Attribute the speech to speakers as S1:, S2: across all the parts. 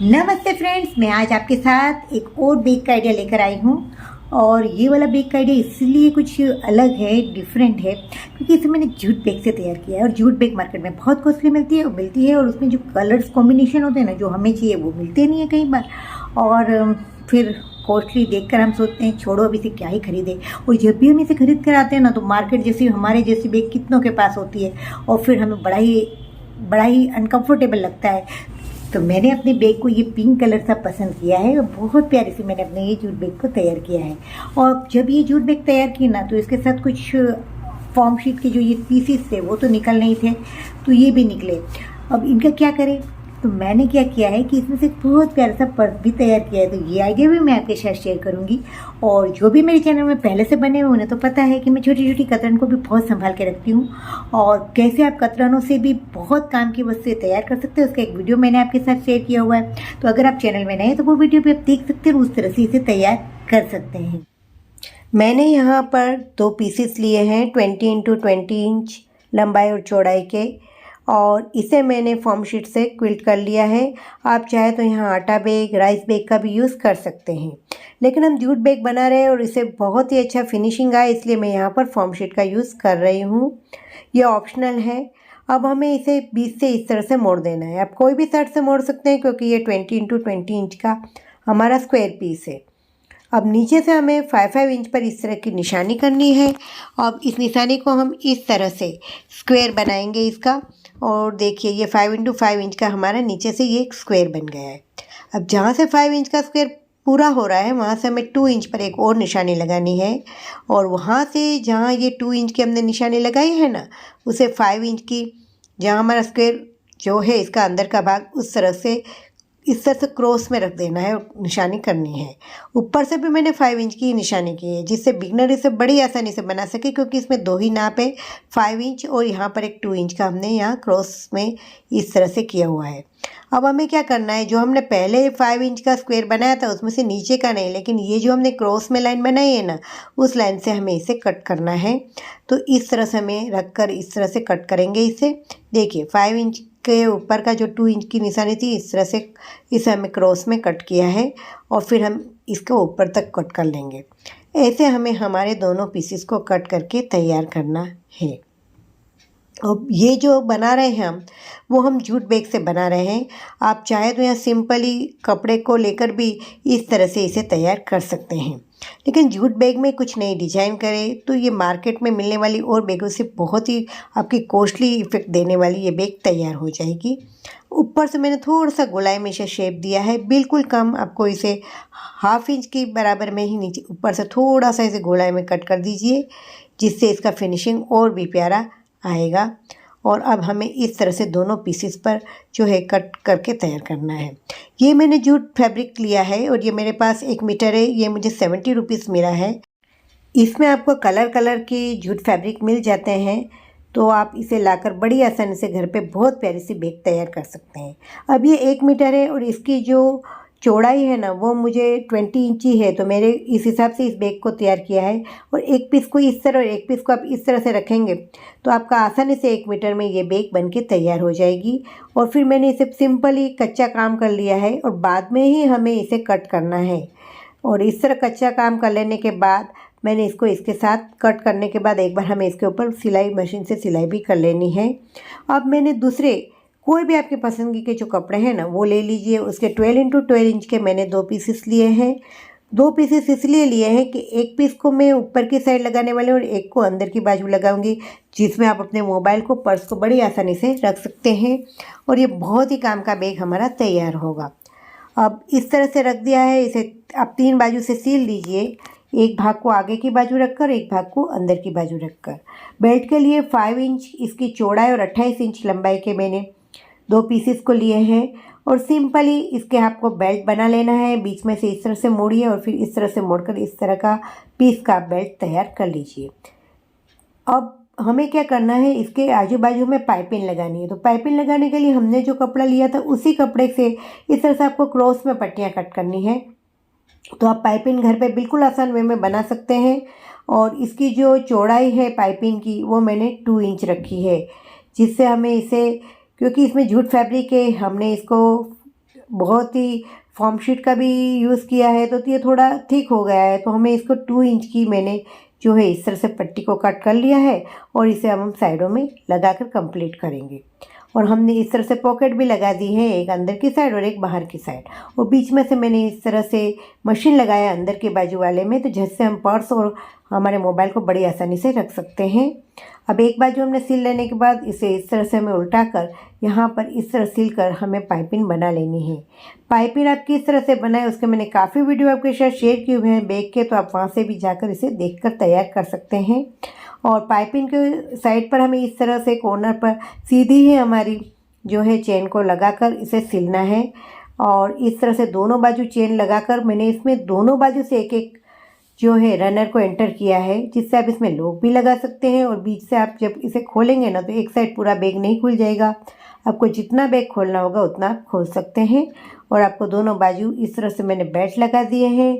S1: नमस्ते फ्रेंड्स, मैं आज आपके साथ एक और बेक का आइडिया लेकर आई हूँ। और ये वाला बेक का आइडिया इसलिए कुछ अलग है, डिफरेंट है, क्योंकि इसे मैंने जूट बेक से तैयार किया है। और जूट बेक मार्केट में बहुत कॉस्टली मिलती है और उसमें जो कलर्स कॉम्बिनेशन होते हैं ना, जो हमें चाहिए वो मिलते नहीं है कई बार। और फिर कॉस्टली देखकर हम सोचते हैं छोड़ो, अब इसे क्या ही खरीदे। और जब भी हम इसे खरीद कर आते हैं ना, तो मार्केट जैसी हमारे जैसी बेक कितनों के पास होती है और फिर हमें बड़ा ही अनकम्फर्टेबल लगता है। तो मैंने अपने बैग को ये पिंक कलर सा पसंद किया है और बहुत प्यारे से मैंने अपने ये जूट बैग को तैयार किया है। और जब ये जूट बैग तैयार की ना, तो इसके साथ कुछ फॉर्म शीट के जो ये पीसीस थे वो तो निकल नहीं थे, तो ये भी निकले। अब इनका क्या करें? तो मैंने क्या किया है कि इसमें से बहुत प्यारा सा पर्स भी तैयार किया है। तो ये आइडिया भी मैं आपके साथ शेयर करूंगी। और जो भी मेरे चैनल में पहले से बने हुए उन्हें तो पता है कि मैं छोटी छोटी कतरन को भी बहुत संभाल के रखती हूँ और कैसे आप कतरनों से भी बहुत काम की वस्तुएं तैयार कर सकते हैं, उसका एक वीडियो मैंने आपके साथ शेयर किया हुआ है। तो अगर आप चैनल में नए हैं तो वो वीडियो भी आप देख सकते हैं और उस तरह से इसे तैयार कर सकते हैं। मैंने यहाँ पर 2 पीसेस लिए हैं 20x20 इंच लंबाई और चौड़ाई के, और इसे मैंने फॉर्म शीट से क्विल्ट कर लिया है। आप चाहे तो यहाँ आटा बैग, राइस बैग का भी यूज़ कर सकते हैं, लेकिन हम जूट बैग बना रहे हैं और इसे बहुत ही अच्छा फिनिशिंग आए, इसलिए मैं यहाँ पर फॉर्म शीट का यूज़ कर रही हूँ। ये ऑप्शनल है। अब हमें इसे बीच से इस तरह से मोड़ देना है। आप कोई भी साइड से मोड़ सकते हैं क्योंकि ये 20x20 इंच का हमारा स्क्वायर पीस है। अब नीचे से हमें 5 इंच पर इस तरह की निशानी करनी है। अब इस निशानी को हम इस तरह से स्क्वायर बनाएंगे इसका। और देखिए ये 5x5 इंच का हमारा नीचे से ये एक स्क्वायर बन गया है। अब जहाँ से 5 इंच का स्क्वायर पूरा हो रहा है वहाँ से हमें 2 इंच पर एक और निशानी लगानी है। और वहाँ से जहाँ ये 2 इंच की हमने निशानी लगाई है ना, उसे 5 इंच की जहाँ हमारा स्क्वायर जो है इसका अंदर का भाग, उस तरह से इस तरह से क्रॉस में रख देना है और निशानी करनी है। ऊपर से भी मैंने 5 इंच की निशानी की है, जिससे बिगनर इसे बड़ी आसानी से बना सके, क्योंकि इसमें 2 ही नाप है, 5 इंच और यहाँ पर एक 2 इंच का हमने यहाँ क्रॉस में इस तरह से किया हुआ है। अब हमें क्या करना है, जो हमने पहले 5 इंच का स्क्वायर बनाया था उसमें से नीचे का नहीं, लेकिन ये जो हमने क्रॉस में लाइन बनाई है ना, उस लाइन से हमें इसे कट करना है। तो इस तरह से हमें रख कर इस तरह से कट करेंगे इसे। देखिए 5 इंच के ऊपर का जो 2 इंच की निशानी थी, इस तरह से इसे हमें क्रॉस में कट किया है और फिर हम इसको ऊपर तक कट कर लेंगे। ऐसे हमें हमारे दोनों पीसेस को कट करके तैयार करना है। अब ये जो बना रहे हैं वो हम जूट बैग से बना रहे हैं। आप चाहे तो यहाँ सिंपली कपड़े को लेकर भी इस तरह से इसे तैयार कर सकते हैं, लेकिन जूट बैग में कुछ नई डिजाइन करें तो ये मार्केट में मिलने वाली और बैगों से बहुत ही आपकी कॉस्टली इफेक्ट देने वाली ये बैग तैयार हो जाएगी। ऊपर से मैंने थोड़ा सा गोलाई में से शेप दिया है, बिल्कुल कम, आपको इसे 1/2 इंच के बराबर में ही नीचे ऊपर से थोड़ा सा इसे गोलाई में कट कर दीजिए, जिससे इसका फिनिशिंग और भी प्यारा आएगा। और अब हमें इस तरह से दोनों पीसेस पर जो है कट करके तैयार करना है। ये मैंने जूट फैब्रिक लिया है और ये मेरे पास 1 मीटर है, ये मुझे 70 रुपीज़ मिला है। इसमें आपको कलर के जूट फैब्रिक मिल जाते हैं, तो आप इसे लाकर बड़ी आसानी से घर पे बहुत प्यारी सी बैग तैयार कर सकते हैं। अब ये 1 मीटर है और इसकी जो चौड़ाई है ना वो मुझे 20 इंच ही है, तो मेरे इस हिसाब से इस बैग को तैयार किया है। और एक पीस को इस तरह और एक पीस को आप इस तरह से रखेंगे तो आपका आसानी से 1 मीटर में ये बैग बनके तैयार हो जाएगी। और फिर मैंने इसे सिंपली कच्चा काम कर लिया है और बाद में ही हमें इसे कट करना है। और इस तरह कच्चा काम कर लेने के बाद मैंने इसको इसके साथ कट करने के बाद एक बार हमें इसके ऊपर सिलाई मशीन से सिलाई भी कर लेनी है। अब मैंने दूसरे कोई भी आपके पसंद के जो कपड़े हैं ना वो ले लीजिए। उसके 12x12 इंच के मैंने 2 पीसेस लिए हैं। 2 पीसेस इसलिए लिए हैं कि एक पीस को मैं ऊपर की साइड लगाने वाले और एक को अंदर की बाजू लगाऊंगी, जिसमें आप अपने मोबाइल को, पर्स को बड़ी आसानी से रख सकते हैं और ये बहुत ही काम का बैग हमारा तैयार होगा। अब इस तरह से रख दिया है, इसे आप 3 बाजू से सील दीजिए। एक भाग को आगे की बाजू रखकर एक भाग को अंदर की बाजू रखकर। बेल्ट के लिए 5 इंच इसकी चौड़ाई और 28 इंच लंबाई के मैंने 2 पीसेस को लिए हैं। और सिंपली इसके आपको बेल्ट बना लेना है। बीच में से इस तरह से मोड़िए और फिर इस तरह से मोड़कर इस तरह का पीस का बेल्ट तैयार कर लीजिए। अब हमें क्या करना है, इसके आजू बाजू में पाइपिंग लगानी है। तो पाइपिंग लगाने के लिए हमने जो कपड़ा लिया था उसी कपड़े से इस तरह से आपको क्रॉस में पट्टियाँ कट करनी है। तो आप पाइपिंग घर पे बिल्कुल आसान वे में बना सकते हैं। और इसकी जो चौड़ाई है पाइपिंग की वो मैंने 2 इंच रखी है, जिससे हमें इसे, क्योंकि इसमें जूट फैब्रिक है, हमने इसको बहुत ही फॉर्म शीट का भी यूज़ किया है तो ये थोड़ा थिक हो गया है। तो हमें इसको 2 इंच की मैंने जो है इस तरह से पट्टी को कट कर लिया है और इसे अब हम साइडों में लगाकर कंप्लीट करेंगे। और हमने इस तरह से पॉकेट भी लगा दी है, एक अंदर की साइड और एक बाहर की साइड, और बीच में से मैंने इस तरह से मशीन लगाया अंदर के बाजू वाले में, तो जिससे हम पर्स और हमारे मोबाइल को बड़ी आसानी से रख सकते हैं। अब एक बाजू हमने सिल लेने के बाद इसे इस तरह से हमें उल्टा कर यहाँ पर इस तरह सिल कर हमें पाइपिंग बना लेनी है। पाइपिंग आप किस तरह से बनाए उसके मैंने काफ़ी वीडियो आपके साथ शेयर किए हुए हैं बैग के, तो आप वहाँ से भी जाकर इसे देखकर तैयार कर सकते हैं। और पाइपिंग के साइड पर हमें इस तरह से कॉर्नर पर सीधी ही हमारी जो है चेन को लगाकर इसे सिलना है। और इस तरह से दोनों बाजू चेन लगाकर मैंने इसमें दोनों बाजू से एक एक जो है रनर को एंटर किया है, जिससे आप इसमें लॉक भी लगा सकते हैं। और बीच से आप जब इसे खोलेंगे ना तो एक साइड पूरा बैग नहीं खुल जाएगा, आपको जितना बैग खोलना होगा उतना आप खोल सकते हैं। और आपको दोनों बाजू इस तरह से मैंने बेल्ट लगा दिए हैं।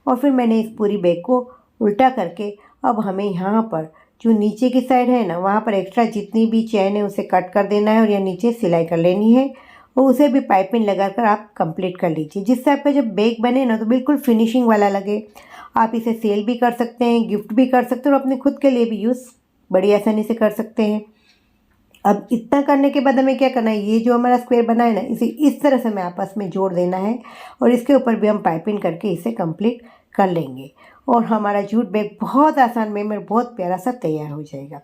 S1: और फिर मैंने इस पूरी बैग को उल्टा करके अब हमें यहाँ पर जो नीचे की साइड है ना वहाँ पर एक्स्ट्रा जितनी भी चैन है उसे कट कर देना है और यहाँ नीचे सिलाई कर लेनी है और उसे भी पाइपिंग लगाकर आप कंप्लीट कर लीजिए, जिससे आपका जब बैग बने ना तो बिल्कुल फिनिशिंग वाला लगे। आप इसे सेल भी कर सकते हैं, गिफ्ट भी कर सकते हैं और अपने खुद के लिए भी यूज़ बड़ी आसानी से कर सकते हैं। अब इतना करने के बाद हमें क्या करना है, ये जो हमारा स्क्वायर बना है ना इसे इस तरह से हमें आपस में जोड़ देना है और इसके ऊपर भी हम पाइपिंग करके इसे कंप्लीट कर लेंगे और हमारा जूट बैग बहुत आसान वे में बहुत प्यारा सा तैयार हो जाएगा।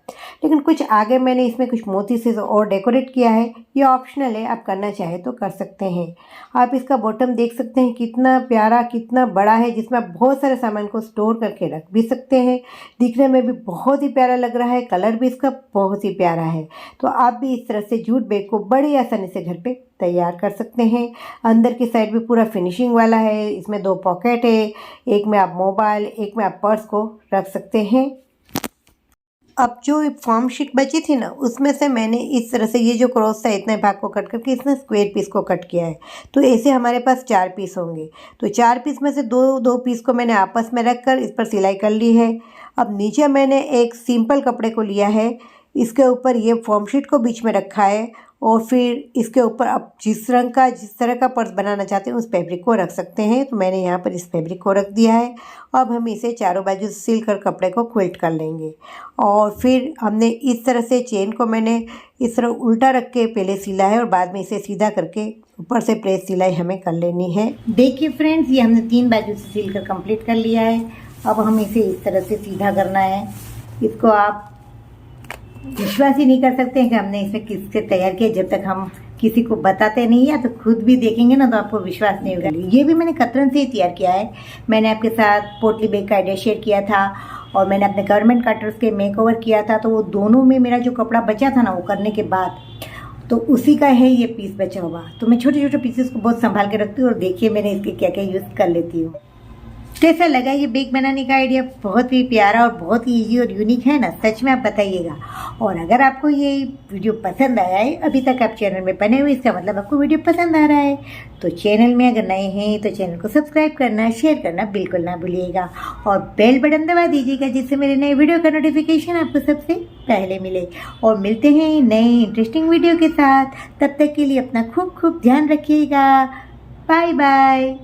S1: लेकिन कुछ आगे मैंने इसमें कुछ मोती से और डेकोरेट किया है, ये ऑप्शनल है, आप करना चाहे तो कर सकते हैं। आप इसका बॉटम देख सकते हैं कितना प्यारा कितना बड़ा है, जिसमें आप बहुत सारे सामान को स्टोर करके रख भी सकते हैं। दिखने में भी बहुत ही प्यारा लग रहा है, कलर भी इसका बहुत ही प्यारा है। तो आप भी इस तरह से जूट बैग को बड़ी आसानी से घर पे तैयार कर सकते हैं। अंदर की साइड भी पूरा फिनिशिंग वाला है, इसमें 2 पॉकेट है, एक में आप मोबाइल एक में आप पर्स को रख सकते हैं। अब जो फॉर्म शीट बची थी ना उसमें से मैंने इस तरह से ये जो क्रॉस था इतने भाग को कट करके इसमें स्क्वायर पीस को कट किया है। तो ऐसे हमारे पास 4 पीस होंगे, तो 4 पीस में से दो पीस को मैंने आपस में रख कर इस पर सिलाई कर ली है। अब नीचे मैंने एक सिंपल कपड़े को लिया है, इसके ऊपर ये फॉर्म शीट को बीच में रखा है और फिर इसके ऊपर आप जिस तरह का पर्स बनाना चाहते हैं उस फैब्रिक को रख सकते हैं। तो मैंने यहाँ पर इस फैब्रिक को रख दिया है। अब हम इसे चारों बाजू से सिल कर कपड़े को क्विल्ट कर लेंगे। और फिर हमने इस तरह से चेन को मैंने इस तरह उल्टा रख के पहले सिला है और बाद में इसे सीधा करके ऊपर से प्रेस सिलाई हमें कर लेनी है। देखिए फ्रेंड्स, ये हमने 3 बाजू से सिल कर कंप्लीट कर लिया है। अब हम इसे इस तरह से सीधा करना है। इसको आप विश्वास ही नहीं कर सकते हैं कि हमने इसे किससे तैयार किया, जब तक हम किसी को बताते नहीं है तो खुद भी देखेंगे ना तो आपको विश्वास नहीं होगा। ये भी मैंने कतरन से ही तैयार किया है। मैंने आपके साथ पोटली बैग का आइडिया शेयर किया था और मैंने अपने गवर्नमेंट कटर्स के मेकओवर किया था, तो वो दोनों में मेरा जो कपड़ा बचा था ना वो करने के बाद तो उसी का है ये पीस बचा हुआ। तो मैं छोटे छोटे पीसेस को बहुत संभाल के रखती हूँ और देखिए मैंने इसके क्या क्या यूज़ कर लेती हूँ। कैसा लगा ये बैग बनाने का आइडिया? बहुत ही प्यारा और बहुत ही इजी और यूनिक है ना, सच में आप बताइएगा। और अगर आपको ये वीडियो पसंद आया है, अभी तक आप चैनल में बने हुए, इसका मतलब आपको वीडियो पसंद आ रहा है। तो चैनल में अगर नए हैं तो चैनल को सब्सक्राइब करना शेयर करना बिल्कुल ना भूलिएगा और बेल बटन दबा दीजिएगा, जिससे मेरे नए वीडियो का नोटिफिकेशन आपको सबसे पहले मिले। और मिलते हैं नए इंटरेस्टिंग वीडियो के साथ, तब तक के लिए अपना खूब खूब ध्यान रखिएगा। Bye bye.